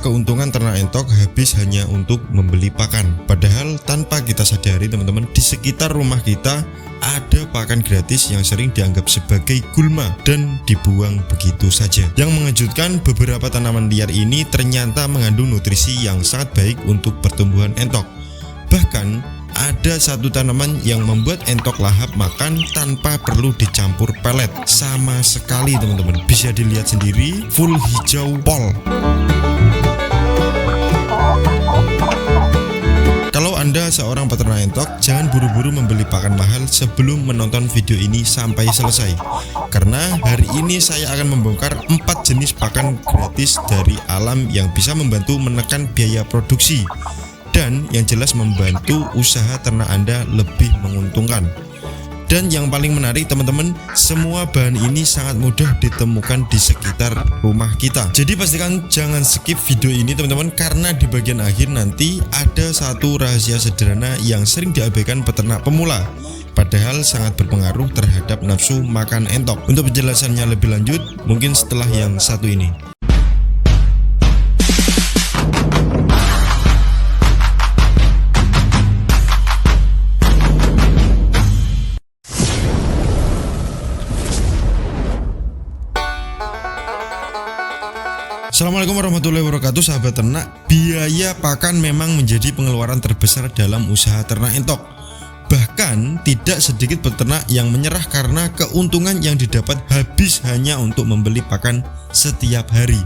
keuntungan ternak entok habis hanya untuk membeli pakan. Padahal tanpa kita sadari teman-teman, di sekitar rumah kita ada pakan gratis yang sering dianggap sebagai gulma dan dibuang begitu saja. Yang mengejutkan, beberapa tanaman liar ini ternyata mengandung nutrisi yang sangat baik untuk pertumbuhan entok. Bahkan ada satu tanaman yang membuat entok lahap makan tanpa perlu dicampur pelet sama sekali teman-teman. Bisa dilihat sendiri, full hijau pol. Kalau Anda seorang peternak entok, jangan buru-buru membeli pakan mahal sebelum menonton video ini sampai selesai. Karena hari ini saya akan membongkar 4 jenis pakan gratis dari alam yang bisa membantu menekan biaya produksi dan yang jelas membantu usaha ternak Anda lebih menguntungkan. Dan yang paling menarik teman-teman, semua bahan ini sangat mudah ditemukan di sekitar rumah kita. Jadi pastikan jangan skip video ini teman-teman, karena di bagian akhir nanti ada satu rahasia sederhana yang sering diabaikan peternak pemula, padahal sangat berpengaruh terhadap nafsu makan entok. Untuk penjelasannya lebih lanjut, mungkin setelah yang satu ini. Assalamualaikum warahmatullahi wabarakatuh sahabat ternak. Biaya pakan memang menjadi pengeluaran terbesar dalam usaha ternak entok. Bahkan tidak sedikit peternak yang menyerah karena keuntungan yang didapat habis hanya untuk membeli pakan setiap hari.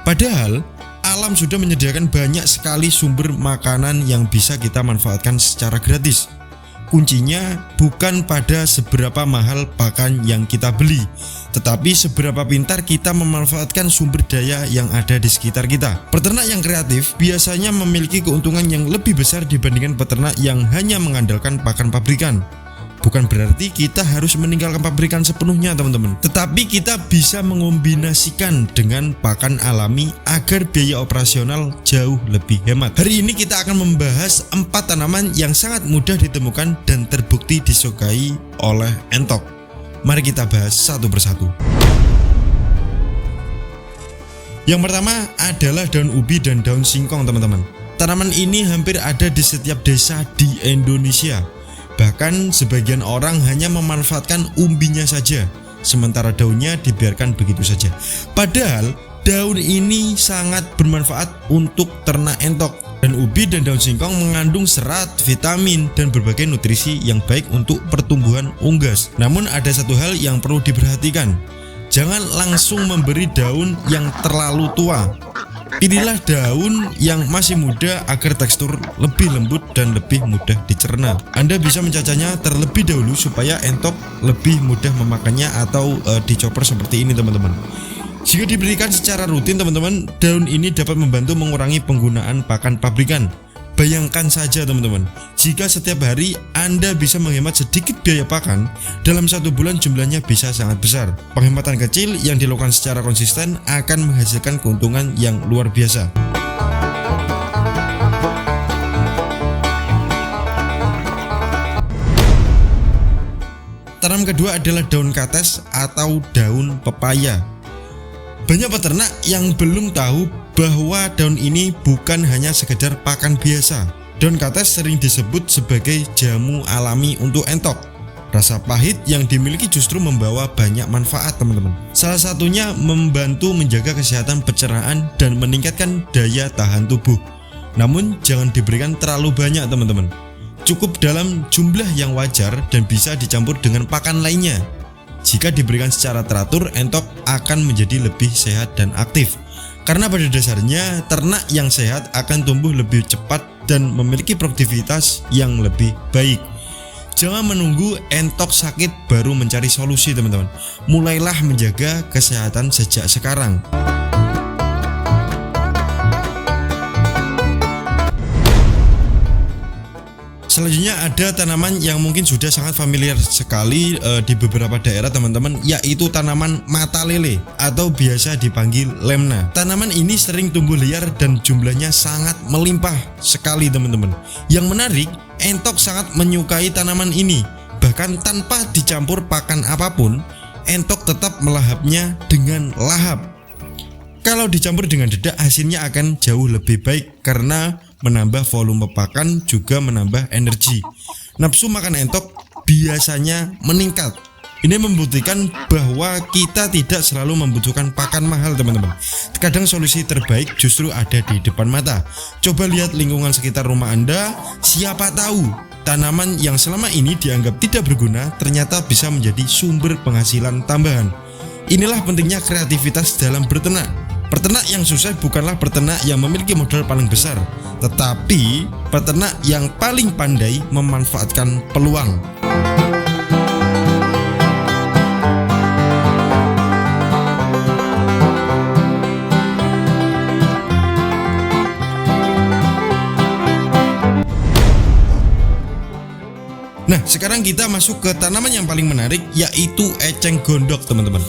Padahal alam sudah menyediakan banyak sekali sumber makanan yang bisa kita manfaatkan secara gratis. Kuncinya bukan pada seberapa mahal pakan yang kita beli, tetapi seberapa pintar kita memanfaatkan sumber daya yang ada di sekitar kita. Peternak yang kreatif biasanya memiliki keuntungan yang lebih besar dibandingkan peternak yang hanya mengandalkan pakan pabrikan. Bukan berarti kita harus meninggalkan pabrikan sepenuhnya teman-teman, tetapi kita bisa mengombinasikan dengan pakan alami agar biaya operasional jauh lebih hemat. Hari ini kita akan membahas 4 tanaman yang sangat mudah ditemukan dan terbukti disukai oleh entok. Mari kita bahas satu persatu. Yang pertama adalah daun ubi dan daun singkong teman-teman. Tanaman ini hampir ada di setiap desa di Indonesia. Bahkan sebagian orang hanya memanfaatkan umbinya saja, sementara daunnya dibiarkan begitu saja. Padahal daun ini sangat bermanfaat untuk ternak entok. Dan ubi dan daun singkong mengandung serat, vitamin, dan berbagai nutrisi yang baik untuk pertumbuhan unggas. Namun ada satu hal yang perlu diperhatikan. Jangan langsung memberi daun yang terlalu tua. Pilihlah daun yang masih muda agar tekstur lebih lembut dan lebih mudah dicerna. Anda bisa mencacahnya terlebih dahulu supaya entok lebih mudah memakannya atau dicopper seperti ini teman-teman. Jika diberikan secara rutin teman-teman, daun ini dapat membantu mengurangi penggunaan pakan pabrikan. Bayangkan saja teman-teman, jika setiap hari Anda bisa menghemat sedikit biaya pakan, dalam 1 bulan jumlahnya bisa sangat besar. Penghematan kecil yang dilakukan secara konsisten akan menghasilkan keuntungan yang luar biasa. Tanam kedua adalah daun kates atau daun pepaya. Banyak peternak yang belum tahu bahwa daun ini bukan hanya sekedar pakan biasa. Daun kates sering disebut sebagai jamu alami untuk entok. Rasa pahit yang dimiliki justru membawa banyak manfaat teman-teman. Salah satunya membantu menjaga kesehatan pencernaan dan meningkatkan daya tahan tubuh. Namun jangan diberikan terlalu banyak teman-teman. Cukup dalam jumlah yang wajar dan bisa dicampur dengan pakan lainnya. Jika diberikan secara teratur, entok akan menjadi lebih sehat dan aktif. Karena pada dasarnya ternak yang sehat akan tumbuh lebih cepat dan memiliki produktivitas yang lebih baik. Jangan menunggu entok sakit baru mencari solusi teman-teman. Mulailah menjaga kesehatan sejak sekarang. Selanjutnya ada tanaman yang mungkin sudah sangat familiar sekali di beberapa daerah teman-teman, yaitu tanaman mata lele atau biasa dipanggil lemna. Tanaman ini sering tumbuh liar dan jumlahnya sangat melimpah sekali teman-teman. Yang menarik, entok sangat menyukai tanaman ini. Bahkan tanpa dicampur pakan apapun, entok tetap melahapnya dengan lahap. Kalau dicampur dengan dedak hasilnya akan jauh lebih baik karena menambah volume pakan juga menambah energi. Nafsu makan entok biasanya meningkat. Ini membuktikan bahwa kita tidak selalu membutuhkan pakan mahal teman-teman. Kadang solusi terbaik justru ada di depan mata. Coba lihat lingkungan sekitar rumah Anda, siapa tahu tanaman yang selama ini dianggap tidak berguna ternyata bisa menjadi sumber penghasilan tambahan. Inilah pentingnya kreativitas dalam berternak. Peternak yang sukses bukanlah peternak yang memiliki modal paling besar, tetapi peternak yang paling pandai memanfaatkan peluang. Nah, sekarang kita masuk ke tanaman yang paling menarik, yaitu eceng gondok teman-teman.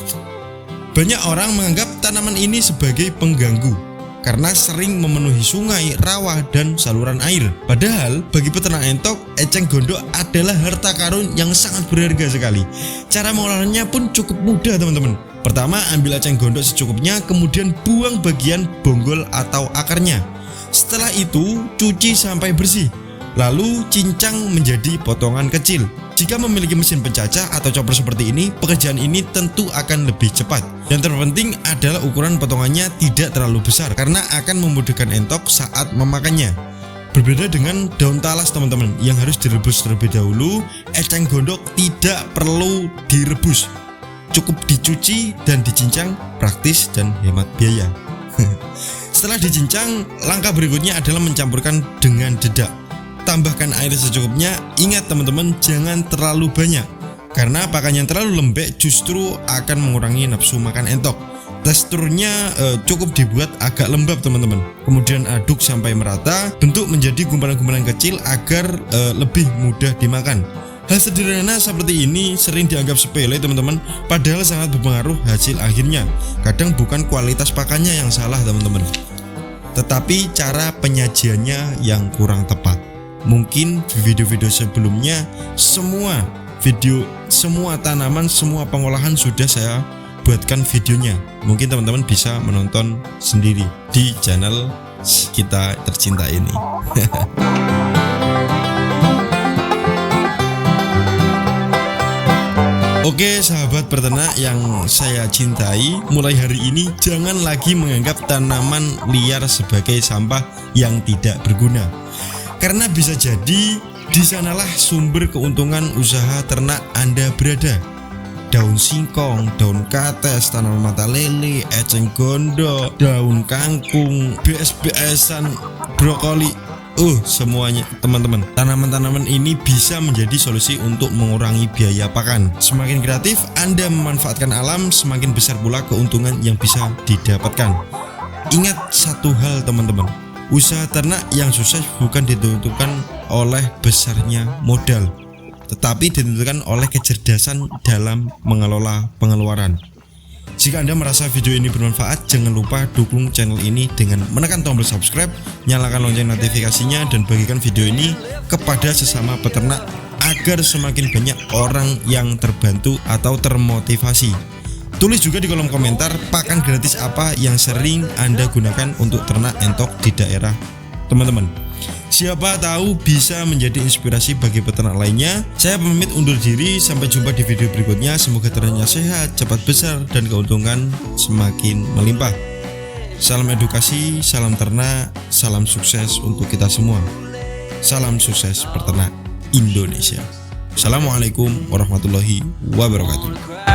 Banyak orang menganggap tanaman ini sebagai pengganggu karena sering memenuhi sungai, rawa, dan saluran air. Padahal bagi peternak entok, eceng gondok adalah harta karun yang sangat berharga sekali. Cara mengolahnya pun cukup mudah teman-teman. Pertama, ambil eceng gondok secukupnya, kemudian buang bagian bonggol atau akarnya. Setelah itu, cuci sampai bersih. Lalu cincang menjadi potongan kecil. Jika memiliki mesin pencacah atau chopper seperti ini, pekerjaan ini tentu akan lebih cepat. Yang terpenting adalah ukuran potongannya tidak terlalu besar karena akan memudahkan entok saat memakannya. Berbeda dengan daun talas teman-teman yang harus direbus terlebih dahulu, eceng gondok tidak perlu direbus. Cukup dicuci dan dicincang, praktis dan hemat biaya. Setelah dicincang, langkah berikutnya adalah mencampurkan dengan dedak. Tambahkan air secukupnya. Ingat teman-teman, jangan terlalu banyak karena pakan yang terlalu lembek justru akan mengurangi nafsu makan entok. Teksturnya cukup dibuat agak lembab teman-teman. Kemudian aduk sampai merata, bentuk menjadi gumpalan-gumpalan kecil agar lebih mudah dimakan. Hal sederhana seperti ini sering dianggap sepele teman-teman, padahal sangat berpengaruh hasil akhirnya. Kadang bukan kualitas pakannya yang salah teman-teman, tetapi cara penyajiannya yang kurang tepat. Mungkin di video-video sebelumnya semua tanaman, semua pengolahan sudah saya buatkan videonya. Mungkin teman-teman bisa menonton sendiri di channel kita tercinta ini. Oke sahabat peternak yang saya cintai, mulai hari ini jangan lagi menganggap tanaman liar sebagai sampah yang tidak berguna. Karena bisa jadi di sanalah sumber keuntungan usaha ternak Anda berada. Daun singkong, daun kates, tanaman mata lele, eceng gondok, daun kangkung, BS-BSan, brokoli, semuanya teman-teman. Tanaman-tanaman ini bisa menjadi solusi untuk mengurangi biaya pakan. Semakin kreatif Anda memanfaatkan alam, semakin besar pula keuntungan yang bisa didapatkan. Ingat satu hal teman-teman, usaha ternak yang sukses bukan ditentukan oleh besarnya modal, tetapi ditentukan oleh kecerdasan dalam mengelola pengeluaran. Jika Anda merasa video ini bermanfaat, jangan lupa dukung channel ini dengan menekan tombol subscribe, nyalakan lonceng notifikasinya, dan bagikan video ini kepada sesama peternak agar semakin banyak orang yang terbantu atau termotivasi. Tulis juga di kolom komentar pakan gratis apa yang sering Anda gunakan untuk ternak entok di daerah teman-teman. Siapa tahu bisa menjadi inspirasi bagi peternak lainnya. Saya pamit undur diri, sampai jumpa di video berikutnya. Semoga ternaknya sehat, cepat besar, dan keuntungan semakin melimpah. Salam edukasi, salam ternak, salam sukses untuk kita semua. Salam sukses peternak Indonesia. Assalamualaikum warahmatullahi wabarakatuh.